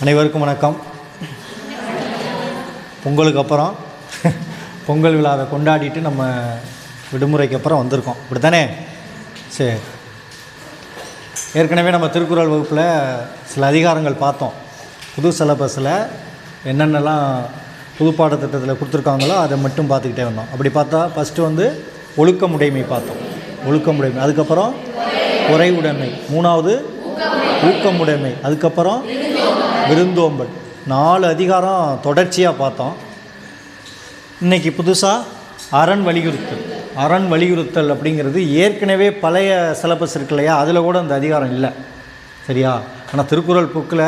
அனைவருக்கும் வணக்கம். பொங்கலுக்கு அப்புறம் பொங்கல் விழாவை கொண்டாடிட்டு நம்ம விடுமுறைக்கு அப்புறம் வந்திருக்கோம், இப்படி தானே? சரி, ஏற்கனவே நம்ம திருக்குறள் வகுப்பில் சில அதிகாரங்கள் பார்த்தோம். புது சிலபஸில் என்னென்னலாம் புது பாடத்திட்டத்தில் கொடுத்துருக்காங்களோ அதை மட்டும் பார்த்துக்கிட்டே வந்தோம். அப்படி பார்த்தா ஃபஸ்ட்டு ஒழுக்கமுடைமை பார்த்தோம். ஒழுக்கமுடைமை, அதுக்கப்புறம் உரையுடைமை, மூணாவது ஊக்கமுடைமை, அதுக்கப்புறம் விருந்தோம்பல். 4 அதிகாரம் தொடர்ச்சியாக பார்த்தோம். இன்றைக்கி புதுசாக அரண் வலியுறுத்தல். அரண் வலியுறுத்தல் அப்படிங்கிறது ஏற்கனவே பழைய சிலபஸ் இருக்கு இல்லையா, அதில் கூட அந்த அதிகாரம் இல்லை, சரியா? ஆனால் திருக்குறள் புக்கில்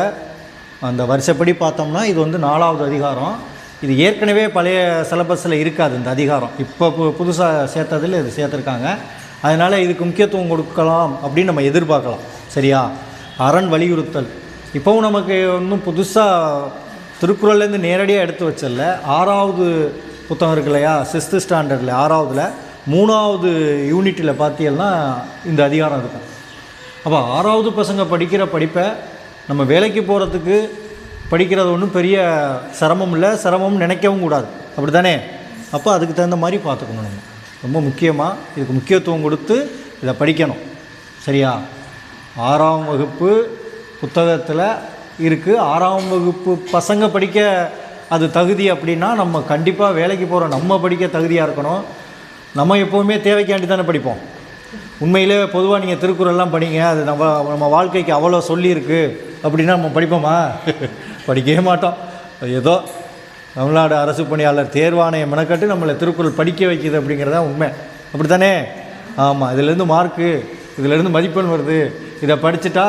அந்த வருஷப்படி பார்த்தோம்னா இது 4வது அதிகாரம். இது ஏற்கனவே பழைய சிலபஸில் இருக்காது இந்த அதிகாரம். இப்போ புதுசாக சேர்த்ததில் இது சேர்த்துருக்காங்க. அதனால் இதுக்கு முக்கியத்துவம் கொடுக்கலாம் அப்படின்னு நம்ம எதிர்பார்க்கலாம், சரியா? அரண் வலியுறுத்தல் இப்போவும் நமக்கு ஒன்றும் புதுசாக திருக்குறள்லேருந்து நேரடியாக எடுத்து வச்சல. 6வது புத்தகம் இருக்கு இல்லையா, 6th ஸ்டாண்டர்டில் 6வதுல 3வது யூனிட்டில் பார்த்தீங்கன்னா இந்த அதிகாரம் இருக்கும். அப்போ 6வது பசங்க படிக்கிற படிப்பை நம்ம வேலைக்கு போகிறதுக்கு படிக்கிறது ஒன்றும் பெரிய சிரமம் இல்லை, சிரமம் நினைக்கவும் கூடாது, அப்படி தானே? அப்போ அதுக்கு தகுந்த மாதிரி பார்த்துக்கணும். நம்ம ரொம்ப முக்கியமாக இதுக்கு முக்கியத்துவம் கொடுத்து இதை படிக்கணும், சரியா? 6ஆம் வகுப்பு புத்தகத்தில் இருக்குது. 6ஆம் வகுப்பு பசங்க படிக்க அது தகுதி அப்படின்னா நம்ம கண்டிப்பாக வேலைக்கு போகிற நம்ம படிக்க தகுதியாக இருக்கணும். நம்ம எப்போவுமே தேவைக்காண்டி தானே படிப்போம். உண்மையிலே பொதுவாக நீங்கள் திருக்குறள்லாம் படிங்க, அது நம்ம வாழ்க்கைக்கு அவ்வளோ சொல்லியிருக்கு அப்படின்னா நம்ம படிப்போமா? படிக்கவே மாட்டோம். ஏதோ தமிழ்நாடு அரசு பணியாளர் தேர்வாணையம் மெனக்கட்டு நம்மளை திருக்குறள் படிக்க வைக்கிது அப்படிங்கிறதான் உண்மை, அப்படி தானே? ஆமாம், இதிலேருந்து மார்க்கு, இதிலேருந்து மதிப்பெண் வருது, இதை படிச்சுட்டா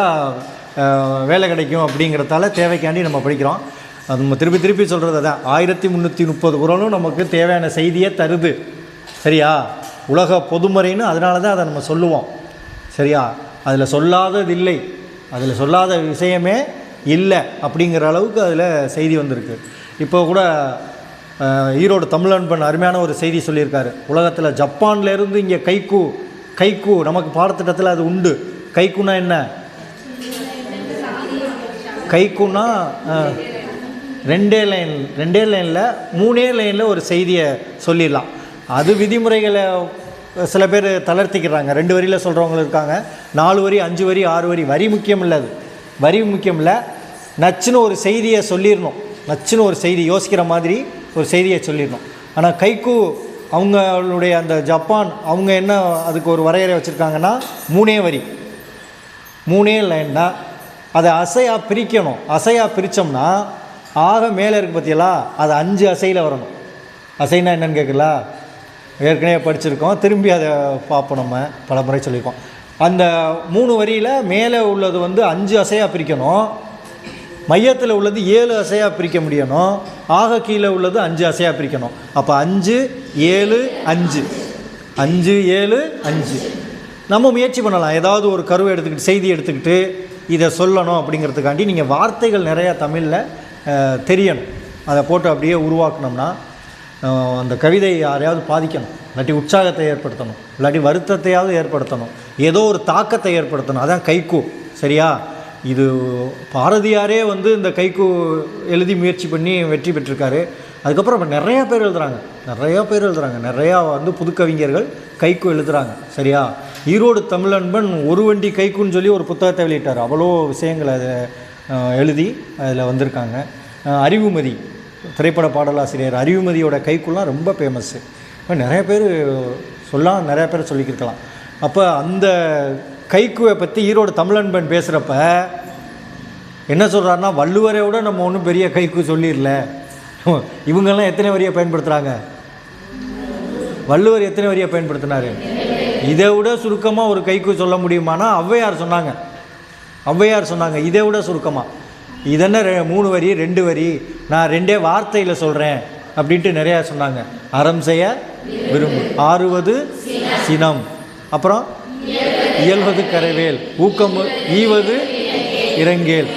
வேலை கிடைக்கும் அப்படிங்கிறதால தேவைக்காண்டி நம்ம படிக்கிறோம். அது நம்ம திருப்பி சொல்கிறது தான். 1330 குறளும் நமக்கு தேவையான செய்தியை தருது, சரியா? உலக பொதுமறைன்னு அதனால தான் அதை நம்ம சொல்லுவோம், சரியா? அதில் சொல்லாதது இல்லை, அதில் சொல்லாத விஷயமே இல்லை அப்படிங்கிற அளவுக்கு அதில் செய்தி வந்திருக்கு. இப்போ கூட ஈரோடு தமிழன்பன் அருமையான ஒரு செய்தி சொல்லியிருக்காரு. உலகத்தில் ஜப்பான்லேருந்து இங்கே கைக்கு நமக்கு பாடத்திட்டத்தில் அது உண்டு. கைக்குன்னா என்ன? கைக்குன்னா 2 லைனில் 3 லைனில் ஒரு செய்தியை சொல்லிடலாம். அது விதிமுறைகளை சில பேர் தளர்த்திக்கிறாங்க. 2 வரியில் சொல்கிறவங்களும் இருக்காங்க, 4 வரி 5 வரி 6 வரி. வரி முக்கியம் இல்லை, அது வரி முக்கியம் இல்லை. நச்சுன்னு ஒரு செய்தியை சொல்லிடணும், நச்சுன்னு ஒரு செய்தி யோசிக்கிற மாதிரி ஒரு செய்தியை சொல்லிடணும். ஆனால் கைக்கு அவங்களுடைய அந்த ஜப்பான் அவங்க என்ன அதுக்கு ஒரு வரையறை வச்சுருக்காங்கன்னா 3 வரி 3 லைன் தான். அதை அசையாக பிரிக்கணும். அசையாக பிரித்தோம்னா ஆக மேலே இருக்குது பார்த்தியலா, அது 5 அசையில் வரணும். அசைனா என்னென்னு கேட்கல, ஏற்கனவே படிச்சிருக்கோம், திரும்பி அதை பார்ப்போம். நம்ம பல முறை சொல்லியிருக்கோம். அந்த 3 வரியில் மேலே உள்ளது 5 அசையாக பிரிக்கணும், மையத்தில் உள்ளது 7 அசையாக பிரிக்க முடியணும், ஆக கீழே உள்ளது 5 அசையாக பிரிக்கணும். அப்போ 5 7 5 5 7 5 நம்ம முயற்சி பண்ணலாம். ஏதாவது ஒரு கருவை எடுத்துக்கிட்டு செய்தி எடுத்துக்கிட்டு இதை சொல்லணும் அப்படிங்கிறதுக்காண்டி நீங்கள் வார்த்தைகள் நிறையா தமிழில் தெரியணும். அதை போட்டு அப்படியே உருவாக்கணும்னா அந்த கவிதை யாரையாவது பாதிக்கணும், இல்லாட்டி உற்சாகத்தை ஏற்படுத்தணும், இல்லாட்டி வருத்தத்தையாவது ஏற்படுத்தணும், ஏதோ ஒரு தாக்கத்தை ஏற்படுத்தணும். அதான் கைக்கு, சரியா? இது பாரதியாரே இந்த கைக்கு எழுதி முயற்சி பண்ணி வெற்றி பெற்றிருக்காரு. அதுக்கப்புறம் இப்போ நிறையா பேர் எழுதுகிறாங்க, நிறையா புதுக்கவிஞர்கள் கைக்கு எழுதுகிறாங்க, சரியா? ஈரோடு தமிழன்பன் ஒரு வண்டி கைக்குன்னு சொல்லி ஒரு புத்தகத்தை வெளியிட்டார். அவ்வளோ விஷயங்கள் அதை எழுதி அதில் வந்திருக்காங்க. அறிவுமதி திரைப்பட பாடலாசிரியர் அறிவுமதியோட கைக்குலாம் ரொம்ப ஃபேமஸ்ஸு. நிறைய பேர் நிறைய பேர் சொல்லிக்கிருக்கலாம். அப்போ அந்த கைக்குவை பற்றி ஈரோடு தமிழன்பன் பேசுகிறப்ப என்ன சொல்கிறாருன்னா, வள்ளுவரை விட நம்ம ஒன்றும் பெரிய கைக்கு சொல்லிடல. இவங்கெல்லாம் எத்தனை வரியை பயன்படுத்துகிறாங்க? வள்ளுவர் எத்தனை வரியை பயன்படுத்தினார்? இதை விட சுருக்கமாக ஒரு கைக்கு சொல்ல முடியுமானா ஔவையார் சொன்னாங்க இதை விட சுருக்கமாக. இதென்ன 3 வரி 2 வரி, நான் 2 வார்த்தையில் சொல்கிறேன் அப்படின்ட்டு நிறையா சொன்னாங்க. அறம் செய்ய விரும்பு, ஆறுவது சினம், அப்புறம் இயல்வது கரைவேல், ஊக்கம் ஈவது இரங்கேல்,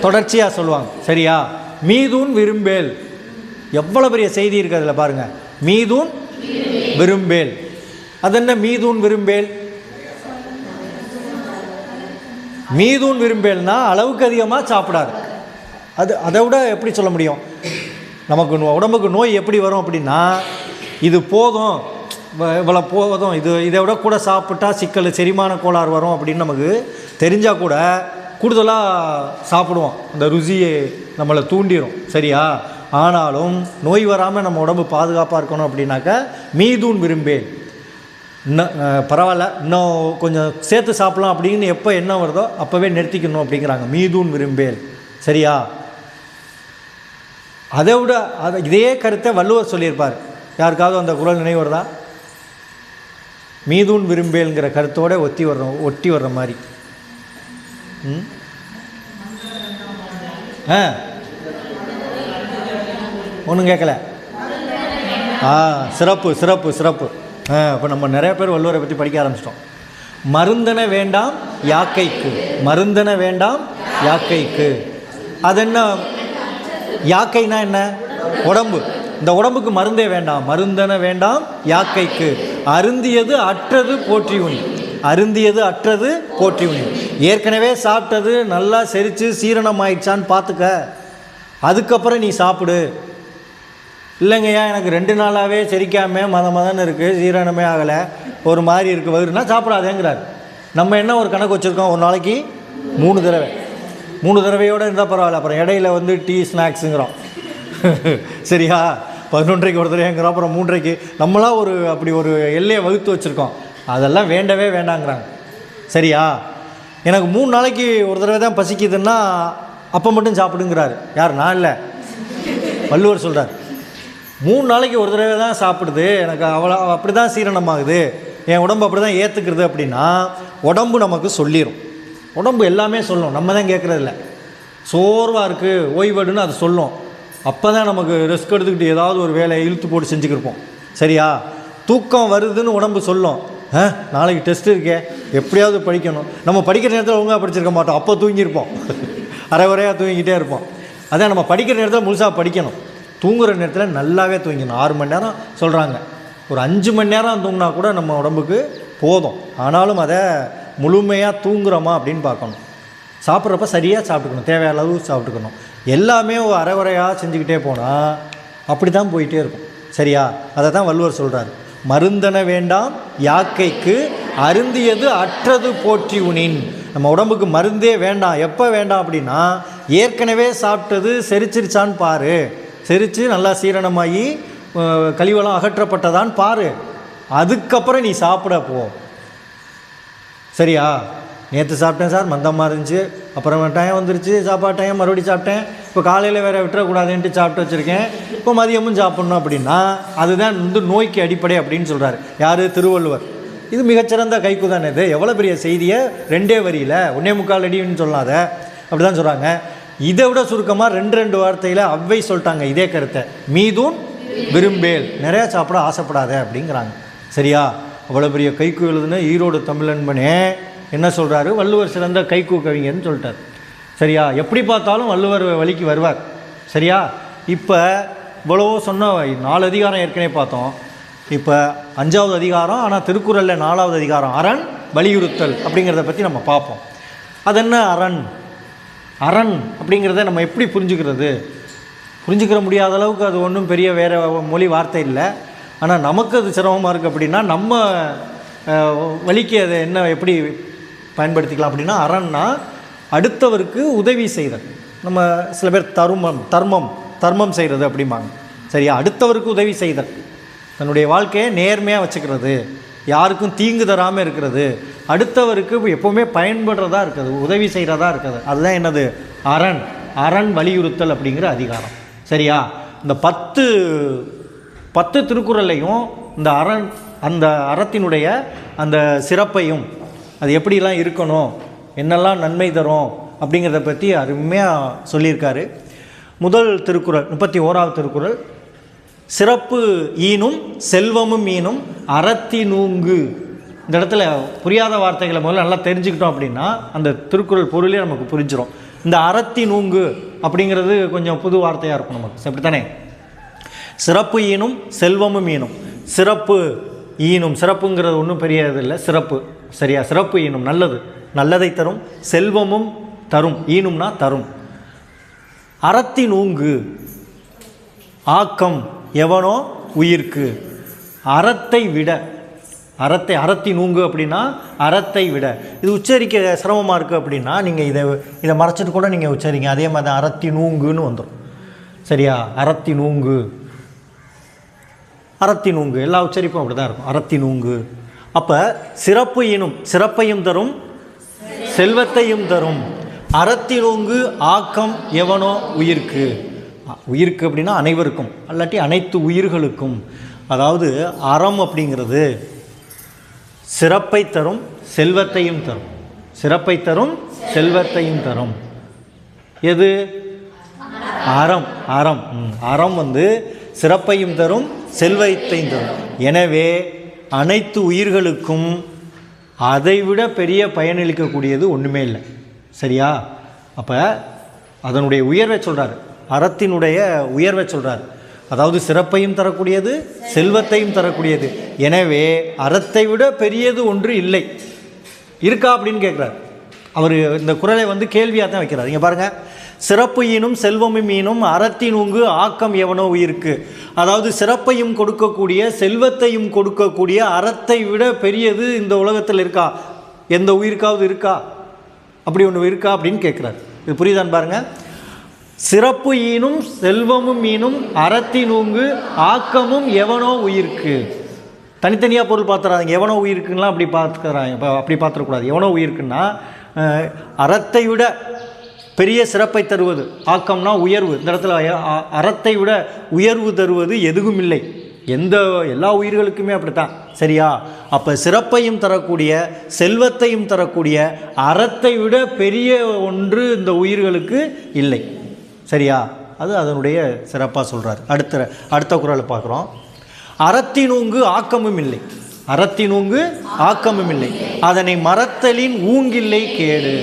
தொடர்ச்சியாக சொல்லுவாங்க, சரியா? மீதூன் விரும்பேல், எவ்வளோ பெரிய செய்தி இருக்குது அதில் பாருங்கள். மீதூன் விரும்பேல், அதென்ன மீதூன் விரும்பேல்? மீதூன் விரும்பேல்னா அளவுக்கு அதிகமாக சாப்பிடாது. அதை விட எப்படி சொல்ல முடியும்? நமக்கு உடம்புக்கு நோய் எப்படி வரும் அப்படின்னா, இது போதும், இவ்வளோ போதும், இதை விட கூட சாப்பிட்டா சிக்கல், செரிமான கோளாறு வரும் அப்படின்னு நமக்கு தெரிஞ்சால் கூட கூடுதலாக சாப்பிடுவோம். அந்த ருசியை நம்மளை தூண்டிடும். சரியா? ஆனாலும் நோய் வராமல் நம்ம உடம்பு பாதுகாப்பாக இருக்கணும் அப்படின்னாக்கா மீதூன் விரும்பேன், இன்னும் பரவாயில்ல, இன்னும் கொஞ்சம் சேர்த்து சாப்பிட்லாம் அப்படின்னு எப்போ என்ன வருதோ அப்போவே நிறுத்திக்கணும் அப்படிங்கிறாங்க. மீதூன் விரும்பேல். சரியா? அதை விட இதே கருத்தை வள்ளுவர் சொல்லியிருப்பார். யாருக்காவது அந்த குறள் நினைவு வருதா? மீதூன் விரும்பேல்ங்கிற கருத்தோடு ஒட்டி வர்ற மாதிரி. ஒன்றும் கேட்கல. சிறப்பு சிறப்பு சிறப்பு. இப்போ நம்ம நிறைய பேர் வள்ளுவரை பற்றி படிக்க ஆரம்பிச்சிட்டோம். மருந்தன வேண்டாம் யாக்கைக்கு, மருந்தன வேண்டாம் யாக்கைக்கு. அது என்ன? யாக்கைனா என்ன? உடம்பு. இந்த உடம்புக்கு மருந்தே வேண்டாம். மருந்தன வேண்டாம் யாக்கைக்கு, அருந்தியது அற்றது போற்றி உணி. அருந்தியது அற்றது போற்றி உணி. ஏற்கனவே சாப்பிட்டது நல்லா செரித்து சீரணம் ஆயிடுச்சான்னு பார்த்துக்க, அதுக்கப்புறம் நீ சாப்பிடு. இல்லைங்கய்யா, எனக்கு 2 நாளாகவே செரிக்காமல் மதன்னு இருக்குது, சீரணமே ஆகலை, ஒரு மாதிரி இருக்குது வயிறுனா சாப்பிடாதேங்கிறார். நம்ம என்ன ஒரு கணக்கு வச்சுருக்கோம்? ஒரு நாளைக்கு 3 தடவை. 3 தடவையோடு இருந்தால் பரவாயில்ல. அப்புறம் இடையில டீ ஸ்நாக்ஸுங்கிறோம். சரியா? 11:30 ஒரு தடவைங்கிறோம், அப்புறம் 3:30. நம்மளாம் அப்படி ஒரு எல்லையை வகுத்து வச்சுருக்கோம். அதெல்லாம் வேண்டவே வேண்டாங்கிறாங்க. சரியா? எனக்கு 3 நாளைக்கு ஒரு தடவை தான் பசிக்குதுன்னா அப்போ மட்டும் சாப்பிடுங்கிறாரு. யார்? நான் இல்லை, வள்ளுவர் சொல்கிறார். 3 நாளைக்கு ஒரு தடவை தான் சாப்பிடுது, எனக்கு அப்படி தான் சீரணமாகுது, என் உடம்பு அப்படி தான் ஏற்றுக்கிறது அப்படின்னா உடம்பு நமக்கு சொல்லிடும். உடம்பு எல்லாமே சொல்லும், நம்ம தான் கேட்குறதில்ல. சோர்வாக இருக்குது, ஓய்வெடுன்னு அது சொல்லும். அப்போ தான் நமக்கு ரெஸ்க் எடுத்துக்கிட்டு ஏதாவது ஒரு வேலையை இழுத்து போட்டு செஞ்சுக்கிருப்போம். சரியா? தூக்கம் வருதுன்னு உடம்பு சொல்லும். நாளைக்கு டெஸ்ட் இருக்கே, எப்படியாவது படிக்கணும். நம்ம படிக்கிற நேரத்தில் ஒழுங்காக படிச்சிருக்க மாட்டோம், அப்போ தூங்கியிருப்போம், அரைவரையாக தூங்கிக்கிட்டே இருப்போம். அதான் நம்ம படிக்கிற நேரத்தில் முழுசாக படிக்கணும். தூங்குகிற நேரத்தில் நல்லாவே தூங்கிடணும். 6 மணி நேரம் சொல்கிறாங்க. ஒரு 5 மணி நேரம் தூங்கினா கூட நம்ம உடம்புக்கு போதும். ஆனாலும் அதை முழுமையாக தூங்குறோமா அப்படின்னு பார்க்கணும். சாப்பிட்றப்ப சரியாக சாப்பிட்டுக்கணும், தேவையான அளவு சாப்பிட்டுக்கணும். எல்லாமே ஒரு அரைவரையாக செஞ்சுக்கிட்டே போனால் அப்படி தான் போயிட்டே இருக்கும். சரியா? அதை தான் வள்ளுவர் சொல்கிறார். மருந்தன வேண்டாம் யாக்கைக்கு, அருந்தியது அற்றது போற்றி உணின். நம்ம உடம்புக்கு மருந்தே வேண்டாம். எப்போ வேண்டாம் அப்படின்னா, ஏற்கனவே சாப்பிட்டது செரிச்சிருச்சான்னு பாரு, செரித்து நல்லா சீரணமாகி கழிவெல்லாம் அகற்றப்பட்டதான்னு பாரு, அதுக்கப்புறம் நீ சாப்பிட போ. சரியா? நேற்று சாப்பிட்டேன் சார், மந்தமாக இருந்துச்சு, அப்புறம் டைம் வந்துருச்சு, சாப்பாடு டைம், மறுபடியும் சாப்பிட்டேன், இப்போ காலையில் வேறு விட்டுறக்கூடாதுன்ட்டு சாப்பிட்டு வச்சுருக்கேன், இப்போ மதியமும் சாப்பிட்ணும் அப்படின்னா அதுதான் நோய்க்கு அடிப்படை அப்படின்னு சொல்கிறார். யார்? திருவள்ளுவர். இது மிகச்சிறந்த கைக்கு தானே. இது எவ்வளோ பெரிய செய்தியை 2 வரியில் 1.25 அடின்னு சொல்லாத, அப்படி தான் சொல்கிறாங்க. இதை விட சுருக்கமாக 2 வார்த்தையில் அவ்வை சொல்லிட்டாங்க இதே கருத்தை. மீதூன் விரும்பேல், நிறையா சாப்பிட ஆசைப்படாத அப்படிங்கிறாங்க. சரியா? அவ்வளோ பெரிய கைக்கு எழுதுன ஈரோடு தமிழன்பனே என்ன சொல்கிறாரு? வள்ளுவர் சிறந்த கைக்கு கவிஞர்னு சொல்லிட்டார். சரியா? எப்படி பார்த்தாலும் வள்ளுவர் வழிக்கு வருவார். சரியா? இப்போ இவ்வளோ சொன்ன 4 அதிகாரம் ஏற்கனவே பார்த்தோம். இப்போ 5வது அதிகாரம், ஆனால் திருக்குறளில் 4வது அதிகாரம் அரண் வலியுறுத்தல் அப்படிங்கிறத பற்றி நம்ம பார்ப்போம். அது என்ன அரண்? அரண் அப்படிங்கிறத நம்ம எப்படி புரிஞ்சுக்கிற முடியாத அளவுக்கு அது ஒன்றும் பெரிய வேறு மொழி வார்த்தை இல்லை. ஆனால் நமக்கு அது சிரமமாக இருக்குது அப்படின்னா நம்ம வழிக்கு அதை என்ன எப்படி பயன்படுத்திக்கலாம் அப்படின்னா, அரண்னா அடுத்தவருக்கு உதவி செய்கிறது. நம்ம சில பேர் தர்மம் செய்கிறது அப்படிம்பாங்க. சரியா? அடுத்தவருக்கு உதவி செய்தல், தன்னுடைய வாழ்க்கையை நேர்மையாக வச்சுக்கிறது, யாருக்கும் தீங்கு தராமல் இருக்கிறது, அடுத்தவருக்கு எப்போவுமே பயன்படுறதா இருக்குது, உதவி செய்கிறதா இருக்குது. அதுதான் என்னது? அரண் வலியுறுத்தல் அப்படிங்கிற அதிகாரம். சரியா? இந்த 10 திருக்குறளையும் இந்த அந்த அறத்தினுடைய அந்த சிறப்பையும், அது எப்படிலாம் இருக்கணும், என்னெல்லாம் நன்மை தரும் அப்படிங்கிறத பற்றி அருமையாக சொல்லியிருக்காரு. முதல் திருக்குறள் 31வது திருக்குறள், சிறப்பு ஈனும் செல்வமும் ஈனும் அறத்தினூங்கு. இந்த இடத்துல புரியாத வார்த்தைகளை முதல்ல நல்லா தெரிஞ்சுக்கிட்டோம் அப்படின்னா அந்த திருக்குறள் பொருளே நமக்கு புரிஞ்சிடும். இந்த அறத்தினூங்கு அப்படிங்கிறது கொஞ்சம் புது வார்த்தையாக இருக்கும் நமக்கு, அப்படித்தானே? சிறப்பு ஈனும் செல்வமும் ஈனும். சிறப்பு ஈனும், சிறப்புங்கிறது ஒன்றும் பெரிய இது இல்லை, சிறப்பு. சரியா? சிறப்பு ஈனும் நல்லதை தரும், செல்வமும் தரும். ஈனும்னா தரும். அறத்தினூங்கு ஆக்கம் எவனோ உயிர்க்கு. அறத்தை விட, அறத்தினூங்கு அப்படின்னா அறத்தை விட. இது உச்சரிக்க சிரமமாக இருக்குது அப்படின்னா நீங்கள் இதை மறைச்சிட்டு கூட நீங்கள் உச்சரிங்க. அதே மாதிரி தான் அறத்தினூங்குன்னு வந்துடும். சரியா? அறத்தினூங்கு எல்லா உச்சரிப்பும் அப்படி தான் இருக்கும். அறத்தினூங்கு. அப்போ சிறப்பையும் தரும், செல்வத்தையும் தரும். அறத்தினூங்கு ஆக்கம் எவனோ உயிர்க்கு. உயிர்க்கு அப்படின்னா அனைவருக்கும், அல்லாட்டி அனைத்து உயிர்களுக்கும். அதாவது அறம் அப்படிங்கிறது சிறப்பை தரும், செல்வத்தையும் தரும். சிறப்பை தரும், செல்வத்தையும் தரும். எது? அறம். அறம் சிறப்பையும் தரும், செல்வத்தையும் தரும். எனவே அனைத்து உயிர்களுக்கும் அதைவிட பெரிய பயனளிக்கக்கூடியது ஒன்றுமே இல்லை. சரியா? அப்போ அதனுடைய உயர்வை சொல்கிறார், அறத்தினுடைய உயர்வை சொல்கிறார். அதாவது சிறப்பையும் தரக்கூடியது, செல்வத்தையும் தரக்கூடியது. எனவே அறத்தை விட பெரியது ஒன்று இல்லை. இருக்கா அப்படின்னு கேட்குறார் அவர். இந்த குறளை கேள்வியாக தான் வைக்கிறார். இங்கே பாருங்கள், சிறப்பு ஈனும் செல்வமும் ஈனும் அறத்தினூங்கு ஆக்கம் எவனோ உயிர்க்கு. அதாவது சிறப்பையும் கொடுக்கக்கூடிய, செல்வத்தையும் கொடுக்கக்கூடிய அறத்தை விட பெரியது இந்த உலகத்தில் இருக்கா? எந்த உயிருக்காவது இருக்கா? அப்படி ஒன்று இருக்கா அப்படின்னு கேட்குறார். இது புரியுதான்னு பாருங்கள். சிறப்பு ஈனும் செல்வமும் ஈனும் அறத்தினூங்கு ஆக்கமும் எவனோ உயிர்க்கு. தனித்தனியாக பொருள் பார்த்துறாங்க. எவனோ உயிருக்குன்னா அப்படி பார்த்துக்கிறாங்க. இப்போ அப்படி பார்த்துடக்கூடாது. எவனோ உயிருக்குன்னா அறத்தை விட பெரிய சிறப்பை தருவது, ஆக்கம்னா உயர்வு. இந்த இடத்துல அறத்தை விட உயர்வு தருவது எதுவும் இல்லை. எல்லா உயிர்களுக்குமே அப்படித்தான். சரியா? அப்போ சிறப்பையும் தரக்கூடிய, செல்வத்தையும் தரக்கூடிய அறத்தை விட பெரிய ஒன்று இந்த உயிர்களுக்கு இல்லை. சரியா? அது அதனுடைய சிறப்பாக சொல்கிறார். அடுத்த குறளை பார்க்குறோம். அறத்தினூங்கு ஆக்கமும் இல்லை. அறத்தினூங்கு ஆக்கமும் இல்லை, அதனை மறத்தலின் ஊங்கில்லை கேடு.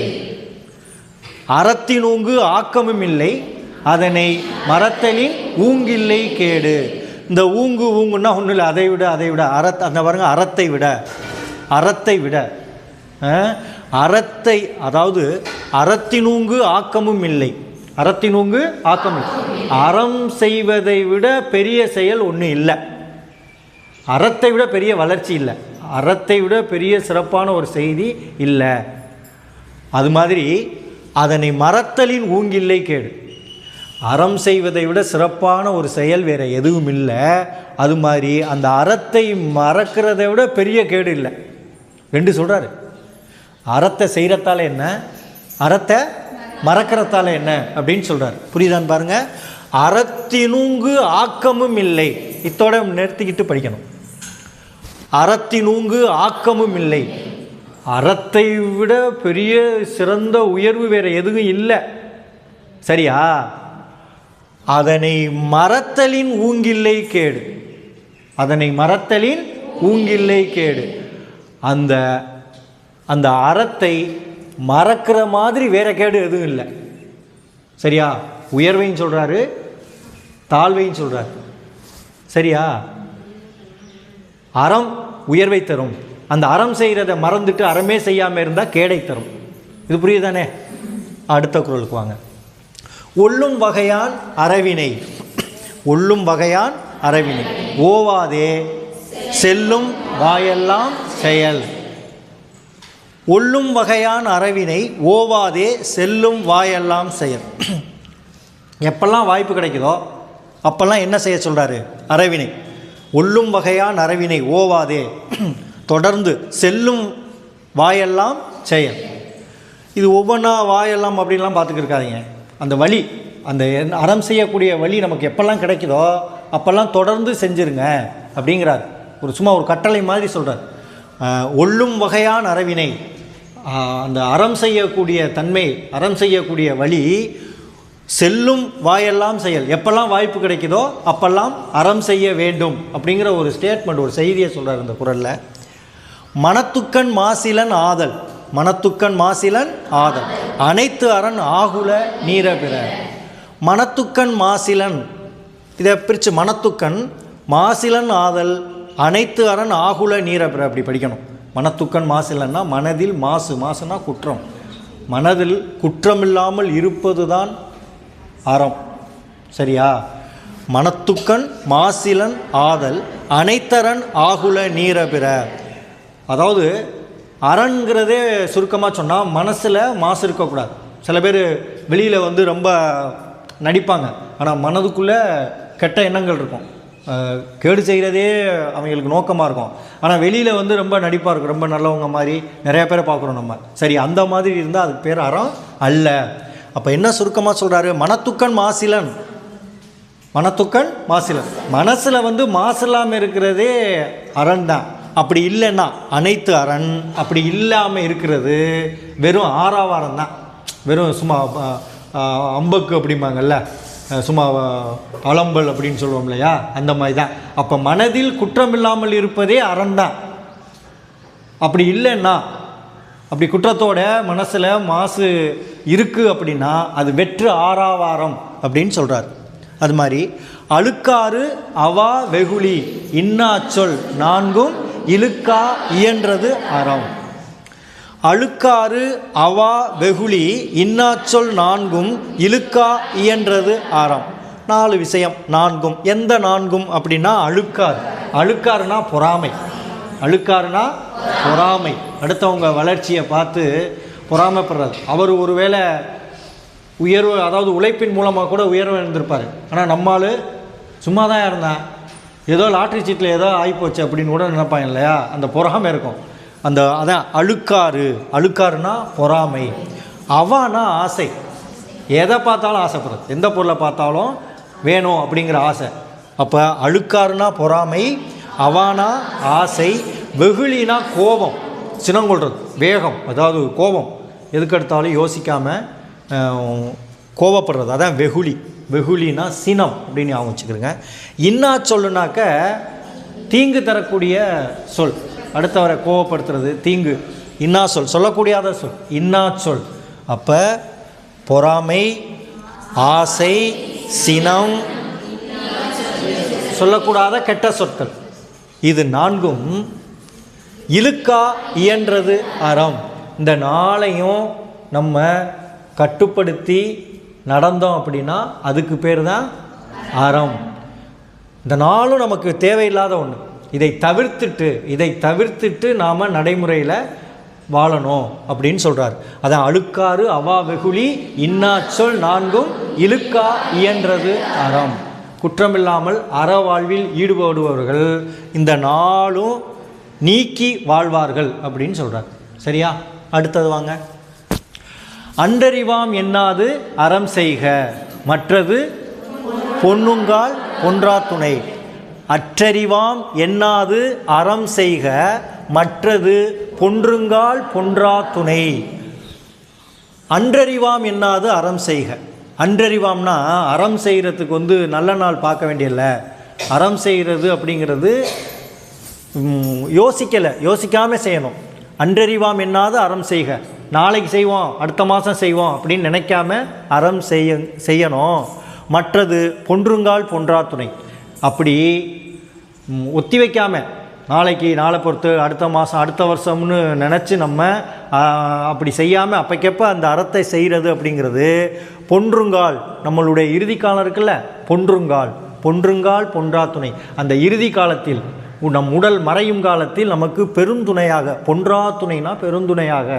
அறத்தினூங்கு ஆக்கமும் இல்லை, அதனை மறத்தலின் ஊங்கில்லை கேடு. இந்த ஊங்குன்னா ஒன்றும் இல்லை, அதை விட அந்த பாருங்க, அறத்தை விட அதாவது அறத்தினூங்கு ஆக்கமும் இல்லை. அறத்தினூங்கு ஆக்கம் இல்லை. அறம் செய்வதை விட பெரிய செயல் ஒன்று இல்லை. அறத்தை விட பெரிய வளர்ச்சி இல்லை. அறத்தை விட பெரிய சிறப்பான ஒரு செய்தி இல்லை. அது மாதிரி அதனை மறத்தலின் ஊங்கில்லை கேடு. அறம் செய்வதை விட சிறப்பான ஒரு செயல் வேறு எதுவும் இல்லை. அது மாதிரி அந்த அறத்தை மறக்கிறதை விட பெரிய கேடு இல்லை. ரெண்டு சொல்கிறாரு. அறத்தை செய்கிறத்தால என்ன, அறத்தை மறக்கிறதால என்ன அப்படின்னு சொல்கிறார். புரியுதான்னு பாருங்கள். அறத்தினூங்கு ஆக்கமும் இல்லை. இத்தோட நிறுத்திக்கிட்டு படிக்கணும். அறத்தினூங்கு ஆக்கமும் இல்லை. அறத்தை விட பெரிய சிறந்த உயர்வு வேறு எதுவும் இல்லை. சரியா? அதனை மறத்தலின் ஊங்கில்லை கேடு. அதனை மறத்தலின் ஊங்கில்லை கேடு. அந்த அறத்தை மறக்கிற மாதிரி வேற கேடு எதுவும் இல்லை. சரியா? உயர்வையும் சொல்கிறாரு, தாழ்வையும் சொல்கிறார். சரியா? அறம் உயர்வை தரும். அந்த அறம் செய்கிறத மறந்துட்டு அறமே செய்யாமல் இருந்தால் கேடை தரும். இது புரியுதானே? அடுத்த குறளுக்கு வாங்க. ஒள்ளும் வகையான் அறவினை. ஒள்ளும் வகையான் அறவினை ஓவாதே செல்லும் வாயெல்லாம் செயல். ஒள்ளும் வகையான் அறவினை ஓவாதே செல்லும் வாயெல்லாம் செயல். எப்பெல்லாம் வாய்ப்பு கிடைக்குதோ அப்போல்லாம் என்ன செய்ய சொல்கிறாரு? அறவினை. ஒள்ளும் வகையான் அறவினை ஓவாதே, தொடர்ந்து செல்லும் வாயெல்லாம் செயல். இது ஒவ்வொன்றா வாயெல்லாம் அப்படின்லாம் பார்த்துக்கிருக்காதீங்க. அந்த வழி, அந்த அறம் செய்யக்கூடிய வழி நமக்கு எப்பெல்லாம் கிடைக்குதோ அப்போல்லாம் தொடர்ந்து செஞ்சுருங்க அப்படிங்கிறார். சும்மா ஒரு கட்டளை மாதிரி சொல்கிறார். ஒள்ளும் வகையான் அறவினை, அந்த அறம் செய்யக்கூடிய தன்மை, அறம் செய்யக்கூடிய வழி, செல்லும் வாயெல்லாம் செயல். எப்பெல்லாம் வாய்ப்பு கிடைக்குதோ அப்பெல்லாம் அறம் செய்ய வேண்டும் அப்படிங்கிற ஒரு ஸ்டேட்மெண்ட், ஒரு செய்தியை சொல்கிறார் இந்த குறளில். மனத்துக்கண் மாசிலன் ஆதல். மனத்துக்கண் மாசிலன் ஆதல் அனைத்து அரண் ஆகுல நீர பிற. மனத்துக்கண் மாசிலன், இதை பிரித்து மனத்துக்கண் மாசிலன் ஆதல் அனைத்து அரண் ஆகுல நீர பிற அப்படி படிக்கணும். மனத்துக்கண் மாசிலன்னா மனதில் மாசுனா குற்றம். மனதில் குற்றமில்லாமல் இருப்பது தான் அறம். சரியா? மனத்துக்கண் மாசிலன் ஆதல் அனைத்தரன் ஆகுல நீர பிற. அதாவது அரண்கிறதே சுருக்கமாக சொன்னால் மனசில் மாசு இருக்கக்கூடாது. சில பேர் வெளியில் வந்து ரொம்ப நடிப்பாங்க, ஆனால் மனதுக்குள்ளே கெட்ட எண்ணங்கள் இருக்கும், கேடு செய்கிறதே அவங்களுக்கு நோக்கமாக இருக்கும். ஆனால் வெளியில் வந்து ரொம்ப நடிப்பாக இருக்கும், ரொம்ப நல்லவங்க மாதிரி நிறையா பேரை பார்க்குறோம் நம்ம. சரி, அந்த மாதிரி இருந்தால் அதுக்கு பேர் அறம் அல்ல. அப்போ என்ன சுருக்கமாக சொல்கிறாரு? மனத்துக்கண் மாசிலன். மனத்துக்கண் மாசிலன், மனசில் வந்து மாசு இல்லாமல் இருக்கிறதே அரண் தான். அப்படி இல்லைன்னா அனைத்து அரண். அப்படி இல்லாமல் இருக்கிறது வெறும் ஆறாவாரம் தான், வெறும் சும்மா அம்பக்கு அப்படிம்பாங்கல்ல, சும்மா அலம்பல் அப்படின்னு சொல்லுவோம் இல்லையா, அந்த மாதிரி தான். அப்போ மனதில் குற்றம் இல்லாமல் இருப்பதே அரண் தான். அப்படி இல்லைன்னா, அப்படி குற்றத்தோட மனசில் மாசு இருக்குது அப்படின்னா அது வெற்று ஆறாவாரம் அப்படின்னு சொல்கிறார். அது மாதிரி அழுக்காறு அவா வெகுளி இன்னாச்சொல் நான்கும் இழுக்கா இயன்றது அறம். அழுக்காறு அவா வெகுளி இன்னாச்சொல் நான்கும் இழுக்கா இயன்றது அறம். 4 விஷயம், நான்கும். எந்த நான்கும் அப்படின்னா அழுக்காறு. அழுக்காறுனா பொறாமை. அழுக்காறுனா பொறாமை, அடுத்தவங்க வளர்ச்சியை பார்த்து பொறாமைப்படுறது. அவர் ஒருவேளை உயர்வு, அதாவது உழைப்பின் மூலமாக கூட உயர்வு இருந்திருப்பார். ஆனால் நம்மால் சும்மா தான் இருந்தேன், ஏதோ லாட்ரி சீட்டில் ஏதோ ஆகிப்போச்சு அப்படின்னு கூட நினைப்பாங்க இல்லையா, அந்த பொறாமை இருக்கும். அதான் அழுக்காறு. அழுக்காறுனா பொறாமை. அவானா ஆசை, எதை பார்த்தாலும் ஆசைப்படுறது, எந்த பொருளை பார்த்தாலும் வேணும் அப்படிங்கிற ஆசை. அப்போ அழுக்காறுனா பொறாமை, அவானா ஆசை, வெகுளினா கோபம், சினங்கொள்றது, வேகம், அதாவது கோபம், எதுக்கெடுத்தாலும் யோசிக்காமல் கோபப்படுறது, அதான் வெகுளி. வெகுளினா சினம் அப்படின்னு அவங்க வச்சுக்கிறேங்க. இன்னா சொல்லுனாக்க தீங்கு தரக்கூடிய சொல், அடுத்தவரை கோபப்படுத்துறது, தீங்கு. இன்னா சொல், சொல்லக்கூடியாத சொல் இன்னா சொல். அப்போ பொறாமை, ஆசை, சினம், சொல்லக்கூடாத கெட்ட சொற்கள், இது நான்கும் இழுக்கா இயன்றது அறம். இந்த நாளையும் நம்ம கட்டுப்படுத்தி நடந்தோம் அப்படின்னா அதுக்கு பேர் தான் அறம். இந்த நாளும் நமக்கு தேவையில்லாத ஒன்று. இதை தவிர்த்துட்டு நாம் நடைமுறையில் வாழணும் அப்படின்னு சொல்கிறார். அதான் அழுக்காறு அவா வெகுளி இன்னாச்சொல் நான்கும் இழுக்கா இயன்றது அறம். குற்றமில்லாமல் அற வாழ்வில் ஈடுபடுபவர்கள் இந்த நாளும் நீக்கி வாழ்வார்கள் அப்படின்னு சொல்கிறார். சரியா? அடுத்தது வாங்க. அன்றறிவாம் என்னாது அறம் செய்க, மற்றது பொன்னுங்கால் பொன்றா துணை. அற்றறிவாம் என்னாது அறம் செய்க, மற்றது பொன்றுங்கால் பொன்றா துணை. அன்றறிவாம் என்னாது அறம் செய்க. அன்றறிவாம்னா அறம் செய்கிறதுக்கு வந்து நல்ல நாள் பார்க்க வேண்டியதில்லை. அறம் செய்கிறது அப்படிங்கிறது யோசிக்காமல் செய்யணும். அன்றறிவாம் என்னாது அறம் செய்க, நாளைக்கு செய்வோம், அடுத்த மாதம் செய்வோம் அப்படின்னு நினைக்காம அறம் செய்யணும். மற்றது பொன்றுங்கால் பொன்றா துணை. அப்படி ஒத்தி வைக்காமல் நாளை பொறுத்து அடுத்த மாதம் அடுத்த வருஷம்னு நினச்சி நம்ம அப்படி செய்யாமல் அப்போக்கப்போ அந்த அறத்தை செய்கிறது அப்படிங்கிறது பொன்றுங்கால், நம்மளுடைய இறுதி காலம் இருக்குல்ல, பொன்றுங்கால் பொன்றா துணை. அந்த இறுதி காலத்தில் நம் உடல் மறையும் காலத்தில் நமக்கு பெருந்துணையாக, பொன்றா துணைனா பெருந்துணையாக,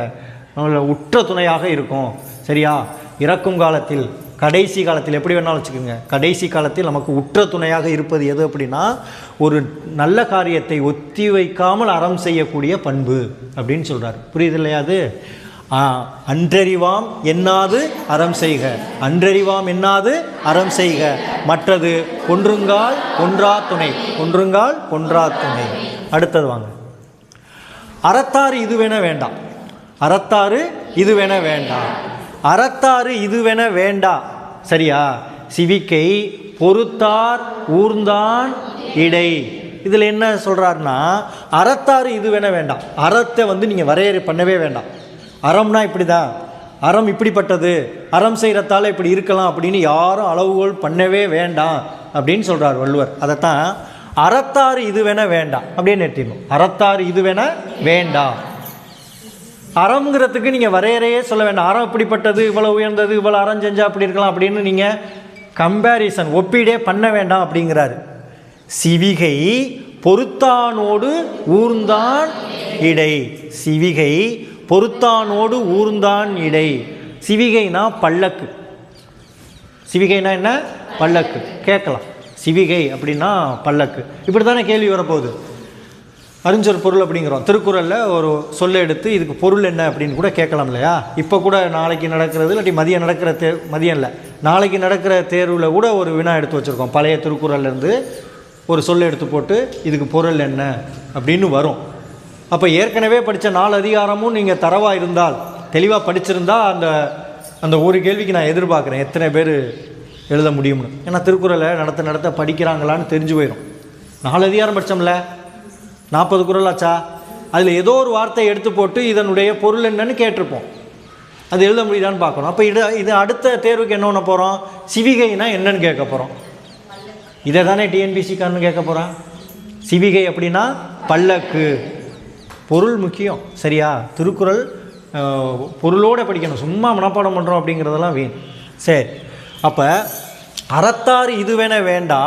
உற்ற துணையாக இருக்கும். சரியா? இறக்கும் காலத்தில், கடைசி காலத்தில், எப்படி வேணாலும் வச்சுக்கோங்க, கடைசி காலத்தில் நமக்கு உற்ற துணையாக இருப்பது எது அப்படின்னா ஒரு நல்ல காரியத்தை ஒத்தி வைக்காமல் அறம் செய்யக்கூடிய பண்பு அப்படின்னு சொல்கிறார். புரியுது இல்லையா? அது அன்றறிவாம் என்னாது அறம் செய்க, அன்றறிவாம் என்னாது அறம் செய்க, மற்றது பொன்றுங்கால் பொன்றா துணை. பொன்றுங்கால் பொன்றா துணை. அடுத்தது வாங்க. அறத்தாறு இதுவென வேண்டாம். அறத்தாறு இதுவென வேண்டாம். அறத்தாறு இதுவென வேண்டா. சரியா? சிவிக்கை பொறுத்தார் ஊர்ந்தான் இடை. இதில் என்ன சொல்கிறாருன்னா அறத்தாறு இதுவென வேண்டாம். அறத்தை வந்து நீங்கள் வரையறை பண்ணவே வேண்டாம். அறம்னா இப்படி தான், அறம் இப்படிப்பட்டது, அறம் செய்கிறதால இப்படி இருக்கலாம் அப்படின்னு யாரும் அளவுகோல் பண்ணவே வேண்டாம் அப்படின்னு சொல்கிறார் வள்ளுவர். அதைத்தான் அறத்தாறு இதுவென வேண்டாம் அப்படியே நிறுத்திடணும். அறத்தாறு இதுவென வேண்டாம். அறம்ங்கிறதுக்கு நீங்கள் வரையறையே சொல்ல வேண்டாம். அறம் இப்படிப்பட்டது, இவ்வளோ உயர்ந்தது, இவ்வளோ அறம் செஞ்சால் அப்படி இருக்கலாம் அப்படின்னு நீங்கள் கம்பேரிசன் ஒப்பீடே பண்ண வேண்டாம் அப்படிங்கிறாரு. சிவிகை பொறுத்தானோடு ஊர்ந்தான் இடை. சிவிகை பொறுத்தானோடு ஊர்ந்தான் இடை. சிவிகைனா பல்லக்கு. சிவிகைனா என்ன? பல்லக்கு. கேட்கலாம், சிவிகை அப்படின்னா பல்லக்கு. இப்படி தானே கேள்வி வரப்போகுது. அறிஞ்சொரு பொருள் அப்படிங்கிறோம். திருக்குறளில் ஒரு சொல்ல எடுத்து இதுக்கு பொருள் என்ன அப்படின்னு கூட கேட்கலாம் இல்லையா? இப்போ கூட நாளைக்கு நடக்கிறது, இல்லாட்டி மதியம் நடக்கிற மதியம் இல்லை, நாளைக்கு நடக்கிற தேர்வில் கூட ஒரு வினா எடுத்து வச்சுருக்கோம். பழைய திருக்குறள்லேருந்து ஒரு சொல்ல எடுத்து போட்டு இதுக்கு பொருள் என்ன அப்படின்னு வரும். அப்போ ஏற்கனவே படித்த 4 அதிகாரமும் நீங்கள் தரவாக இருந்தால், தெளிவாக படிச்சிருந்தால் அந்த அந்த ஒரு கேள்விக்கு நான் எதிர்பார்க்குறேன் எத்தனை பேர் எழுத முடியும்னு. ஏன்னா திருக்குறளை நடத்த படிக்கிறாங்களான்னு தெரிஞ்சு போயிடும். 4 அதிகாரம் படித்தோம்ல, 40 குறள் ஆச்சா? அதில் ஏதோ ஒரு வார்த்தையை எடுத்து போட்டு இதனுடைய பொருள் என்னன்னு கேட்டிருப்போம். அது எழுத முடியுதான்னு பார்க்கணும். அப்போ இது அடுத்த தேர்வுக்கு என்ன பண்ண போகிறோம்? சிவிகைனா என்னன்னு கேட்க போகிறோம். இதை தானே டிஎன்பிசிக்காரன்னு கேட்க போகிறான். சிவிகை அப்படின்னா பல்லக்கு. பொருள் முக்கியம், சரியா? திருக்குறள் பொருளோடு படிக்கணும். சும்மா மனப்பாடம் பண்ணுறோம் அப்படிங்கிறதெல்லாம் வீண். சரி, அப்போ அறத்தார் இதுவென வேண்டா,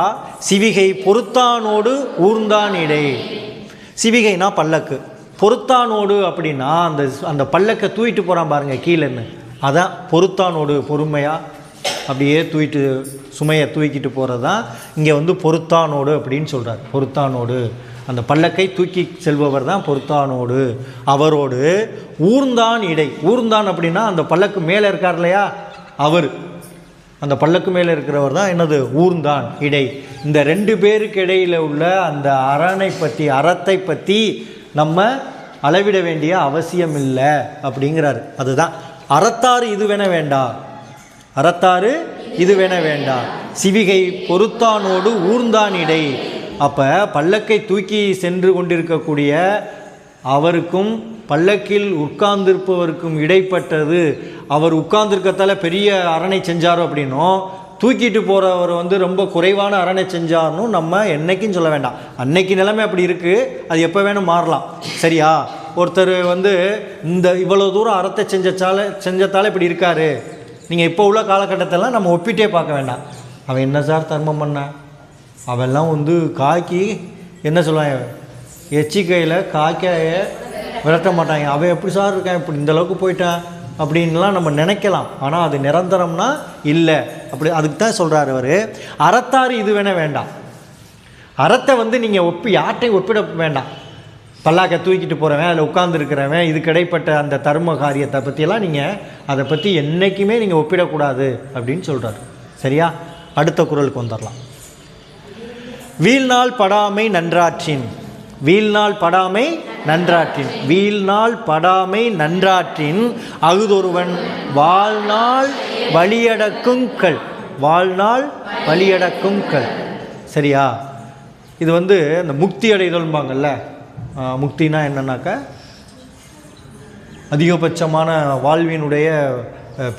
சிவிகை பொறுத்தானோடு ஊர்ந்தான் இடை. சிவிகைனா பல்லக்கு. பொறுத்தானோடு அப்படின்னா அந்த பல்லக்கை தூக்கிட்டு போகிறான் பாருங்கள் கீழேன்னு, அதான் பொறுத்தானோடு. பொறுமையாக அப்படியே தூக்கிட்டு சுமையை தூக்கிட்டு போகிறது தான் இங்கே பொறுத்தானோடு அப்படின்னு சொல்கிறார். பொறுத்தானோடு அந்த பல்லக்கை தூக்கி செல்பவர் தான் பொறுத்தானோடு. அவரோடு ஊர்ந்தான் இடை. ஊர்ந்தான் அப்படின்னா அந்த பல்லக்கு மேலே இருக்கார் இல்லையா, அவர். அந்த பல்லக்கு மேலே இருக்கிறவர் தான் என்னது? ஊர்ந்தான் இடை. இந்த 2 பேருக்கு இடையில் உள்ள அந்த அறத்தை பற்றி நம்ம அளவிட வேண்டிய அவசியம் இல்லை அப்படிங்கிறாரு. அதுதான் அறத்தாறு இதுவென வேண்டா. அறத்தாறு இதுவென வேண்டா, சிவிகை பொறுத்தானோடு ஊர்ந்தான் இடை. அப்போ பல்லக்கை தூக்கி சென்று கொண்டிருக்கக்கூடிய அவருக்கும் பல்லக்கில் உட்கார்ந்திருப்பவருக்கும் இடைப்பட்டது. அவர் உட்கார்ந்துருக்கத்தால் பெரிய அரணை செஞ்சாரோ அப்படின்னும், தூக்கிட்டு போகிறவர் ரொம்ப குறைவான அரணை செஞ்சார்னும் நம்ம என்றைக்கும் சொல்ல வேண்டாம். அன்னைக்கு நிலைமை அப்படி இருக்குது, அது எப்போ வேணும் மாறலாம். சரியா? ஒருத்தர் இந்த இவ்வளோ தூரம் அறத்தை செஞ்சத்தால் இப்படி இருக்கார். நீங்கள் இப்போ உள்ள காலகட்டத்தெல்லாம் நம்ம ஒப்பிட்டே பார்க்க வேண்டாம். அவன் என்ன சார் தர்மம் பண்ண, அவெல்லாம் காக்கி என்ன சொல்லுவாங்க, எச்சிக்கையில் காக்கையை விரட்ட மாட்டாங்க. அவன் எப்படி சார் இருக்கான், இப்படி இந்தளவுக்கு போயிட்டான் அப்படின்லாம் நம்ம நினைக்கலாம். ஆனால் அது நிரந்தரம்னா இல்லை. அப்படி அதுக்கு தான் சொல்கிறார் அவர். அறத்தாறு இது வேண்டாம். அறத்தை நீங்கள் யார்ட்டையும் ஒப்பிட வேண்டாம். பல்லாக்கை தூக்கிட்டு போகிறவன், அதில் உட்கார்ந்துருக்கிறவன், இதுக்கு இடைப்பட்ட அந்த தர்ம காரியத்தை பற்றியெல்லாம் நீங்கள் அதை பற்றி என்றைக்குமே நீங்கள் ஒப்பிடக்கூடாது அப்படின்னு சொல்கிறார். சரியா? அடுத்த குறளுக்கு வந்துடலாம். வீழ்நாள் படாமை நன்றாற்றின். வீழ்நாள் படாமை நன்றாற்றின். வீழ்நாள் படாமை நன்றாற்றின் அகுதொருவன் வாழ்நாள் வழியடக்குங்கள். வாழ்நாள் வழியடக்குங்கள். சரியா? இது இந்த முக்தி அடைதல்பாங்கல்ல. முக்தினா என்னன்னாக்கா அதிகபட்சமான வாழ்வினுடைய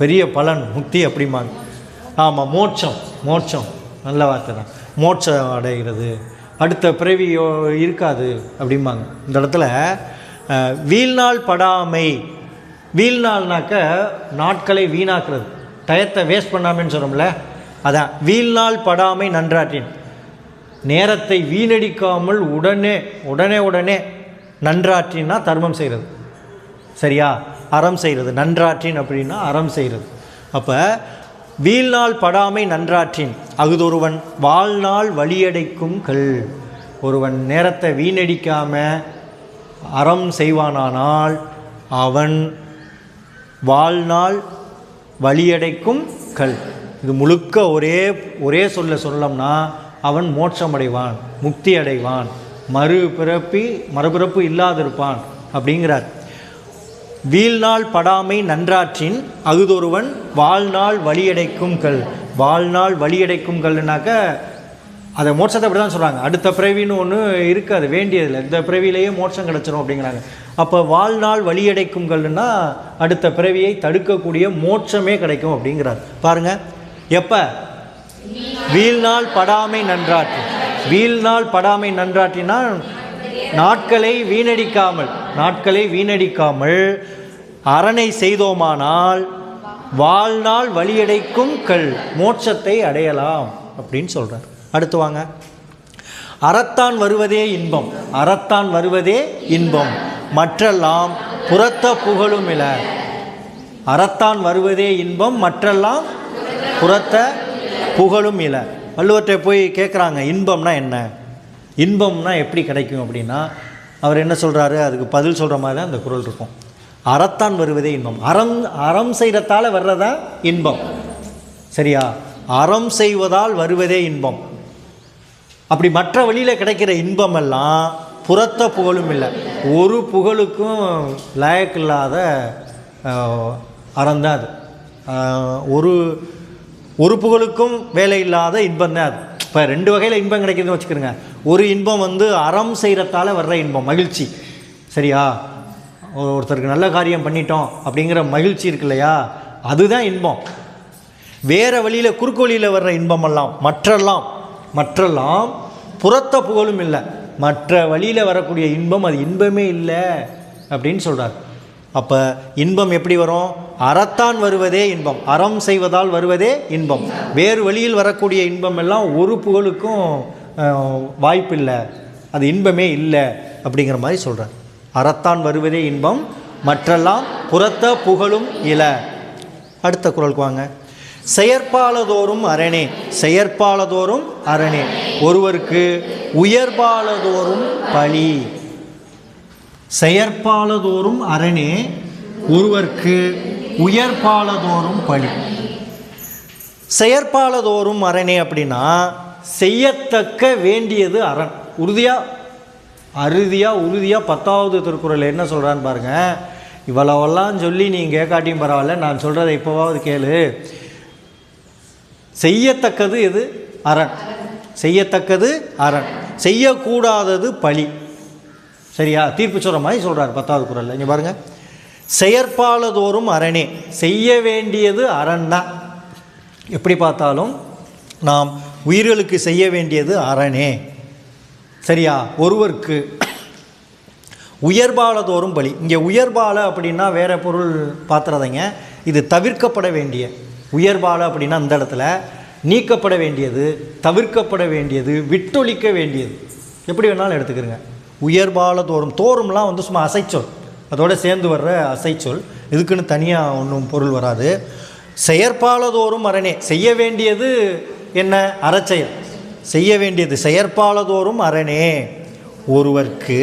பெரிய பலன் முக்தி அப்படிம்பாங்க. ஆமாம், மோட்சம் நல்ல வார்த்தை தான். மோட்சம் அடைகிறது, அடுத்த பிறவி இருக்காது அப்படிம்பாங்க. இந்த இடத்துல வீழ்நாள் படாமை. வீழ்நாள்னாக்க நாட்களை வீணாக்குறது, டயத்தை வேஸ்ட் பண்ணாமன்னு சொல்கிறோம்ல, அதான் வீழ்நாள் படாமை நன்றாற்றின். நேரத்தை வீணடிக்காமல் உடனே நன்றாற்றின்னா தர்மம் செய்கிறது. சரியா? அறம் செய்கிறது. நன்றாற்றின் அப்படின்னா அறம் செய்கிறது. அப்போ வீழ்நாள் படாமை நன்றாற்றின் அகுதொருவன் வாழ்நாள் வழியடைக்கும் கல். ஒருவன் நேரத்தை வீணடிக்காமல் அறம் செய்வானானால் அவன் வழியடைக்கும் கல். இது முழுக்க ஒரே சொல்லம்னா அவன் மோட்சம் அடைவான், முக்தி அடைவான், மறுபிறப்பு இல்லாதிருப்பான் அப்படிங்கிறார். வீழ்நாள் படாமை நன்றாற்றின் அகுதொருவன் வாழ்நாள் வழியடைக்கும் கல். வாழ்நாள் வழியடைக்கும் கல்னாக்க அதை மோட்சத்தை அப்படி தான் சொல்கிறாங்க. அடுத்த பிறவின்னு ஒன்று இருக்குது, அது வேண்டியதில்லை, இந்த பிறவிலேயே மோட்சம் கிடச்சிரும் அப்படிங்கிறாங்க. அப்போ வாழ்நாள் வழியடைக்கும் கல்னா அடுத்த பிறவியை தடுக்கக்கூடிய மோட்சமே கிடைக்கும் அப்படிங்கிறார். பாருங்கள், எப்போ? வீழ்நாள் படாமை நன்றாற்றின். வீழ்நாள் படாமை நன்றாற்றினா நாட்களை வீணடிக்காமல் அரணை செய்தோமானால் வாழ்நாள் வழியடைக்கும் கல் மோட்சத்தை அடையலாம் அப்படின்னு சொல்கிறார். அடுத்து வாங்க. அறத்தான் வருவதே இன்பம், அறத்தான் வருவதே இன்பம், மற்றெல்லாம் புறத்த புகழும் இல. அறத்தான் வருவதே இன்பம், மற்றெல்லாம் புறத்த புகழும் இல. வள்ளுவர்கிட்ட போய் கேட்குறாங்க, இன்பம்னா என்ன, இன்பம்னா எப்படி கிடைக்கும் அப்படின்னா அவர் என்ன சொல்கிறாரு, அதுக்கு பதில் சொல்கிற மாதிரி தான் அந்த குறள் இருக்கும். அறத்தான் வருவதே இன்பம், அறம் செய்கிறதால வர்றதா இன்பம். சரியா? அறம் செய்வதால் வருவதே இன்பம். அப்படி மற்ற வழியில் கிடைக்கிற இன்பமெல்லாம் புறத்த புகழும் இல்லை, ஒரு புகழுக்கும் லாயக்கில்லாத அறந்தான் அது. ஒரு புகழுக்கும் வேலை இல்லாத இன்பம் தான் அது. இப்போ ரெண்டு வகையில் இன்பம் கிடைக்குதுன்னு வச்சுக்கிறோங்க. ஒரு இன்பம் அறம் செய்கிறதால வர்ற இன்பம், மகிழ்ச்சி. சரியா? ஒருத்தருக்கு நல்ல காரியம் பண்ணிட்டோம் அப்படிங்கிற மகிழ்ச்சி இருக்கு இல்லையா, அதுதான் இன்பம். வேறு வழியில் குறுக்கு வழியில் வர்ற இன்பமெல்லாம் மற்றெல்லாம் புறத்த புகழும் இல்லை, மற்ற வழியில் வரக்கூடிய இன்பம் அது இன்பமே இல்லை அப்படின்னு சொல்கிறார். அப்போ இன்பம் எப்படி வரும்? அறத்தான் வருவதே இன்பம், அறம் செய்வதால் வருவதே இன்பம். வேறு வழியில் வரக்கூடிய இன்பம் எல்லாம் ஒரு புகழுக்கும் வாய்ப்பில்லை, அது இன்பமே இல்லை அப்படிங்கிற மாதிரி சொல்கிறார். அறத்தான் வருவதே இன்பம், மற்றெல்லாம் புறத்த புகழும் இல. அடுத்த குறளுக்கு வாங்க. செயற்பாலதோறும் அரணே, செயற்பாலதோறும் அரணே, ஒருவருக்கு உயர்பாலதோறும் பழி. செயற்பாலதோறும் அரணே, ஒருவருக்கு உயர்பாலதோறும் பழி. செயற்பாலதோறும் அரணே அப்படின்னா செய்யத்தக்க வேண்டியது அரண். உறுதியாக 10வது திருக்குறள் என்ன சொல்கிறான்னு பாருங்கள். இவ்வளவெல்லாம் சொல்லி நீங்கள் கேட்காட்டியும் பரவாயில்ல, நான் சொல்கிறத இப்போவாவது கேளு. செய்யத்தக்கது எது? அரண். செய்யத்தக்கது அரண், செய்யக்கூடாதது பழி. சரியா? தீர்ப்பு சொல்கிற மாதிரி சொல்கிறார் 10வது குறளில். இங்கே பாருங்கள். செயற்பாலதோறும் அரணே, செய்ய வேண்டியது அரண் தான். எப்படி பார்த்தாலும் நாம் உயிர்களுக்கு செய்ய வேண்டியது அரணே. சரியா? ஒருவருக்கு உயர்பாலதோறும் பலி. இங்கே உயர்பால அப்படின்னா வேறு பொருள் பார்த்துறதைங்க. இது தவிர்க்கப்பட வேண்டிய உயர்பால அப்படின்னா இந்த இடத்துல நீக்கப்பட வேண்டியது, தவிர்க்கப்பட வேண்டியது, விட்டொழிக்க வேண்டியது, எப்படி வேணாலும் எடுத்துக்கிறங்க. உயர்பாலதோறும், தோறும்லாம் சும்மா அசைச்சொல், அதோடு சேர்ந்து வர்ற அசைச்சொல், இதுக்குன்னு தனியாக ஒன்றும் பொருள் வராது. செயற்பாலதோறும் அரணே, செய்ய வேண்டியது என்ன? அறச்செயல். செய்ய வேண்டியது செயற்பாலதோறும் அரணே, ஒருவர்க்கு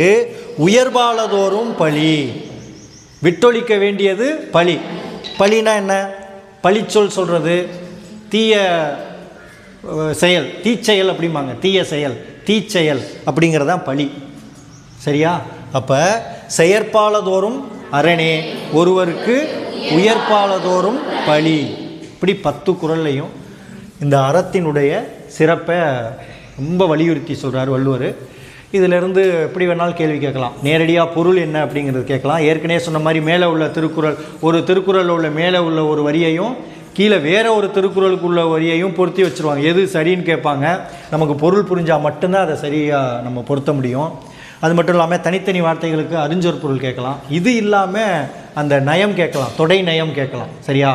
உயர்பாலதோறும் பழி. விட்டொழிக்க வேண்டியது பழி. பழினா என்ன? பழிச்சொல் சொல்கிறது தீய செயல், தீச்செயல் அப்படிம்பாங்க. தீய செயல், தீச்செயல் அப்படிங்கிறதான் பழி. சரியா? அப்போ செயற்பாலதோறும் அரணே, ஒருவருக்கு உயர்பாலதோறும் பழி. இப்படி 10 குறள்லையும் இந்த அறத்தினுடைய சிறப்பை ரொம்ப வலியுறுத்தி சொல்கிறார் வள்ளுவர். இதிலிருந்து எப்படி வேணாலும் கேள்வி கேட்கலாம். நேரடியாக பொருள் என்ன அப்படிங்கிறது கேட்கலாம். ஏற்கனவே சொன்ன மாதிரி மேலே உள்ள திருக்குறள், ஒரு திருக்குறளில் உள்ள மேலே உள்ள ஒரு வரியையும் கீழே வேறு ஒரு திருக்குறளுக்கு உள்ள வரியையும் பொருத்தி வச்சுருவாங்க. எது சரின்னு கேட்பாங்க. நமக்கு பொருள் புரிஞ்சால் மட்டும்தான் அதை சரியாக நம்ம பொருத்த முடியும். அது மட்டும் இல்லாமல் தனித்தனி வார்த்தைகளுக்கு அறிஞ்சொற் பொருள் கேட்கலாம். இது இல்லாமல் அந்த நயம் கேட்கலாம், தொடை நயம் கேட்கலாம். சரியா?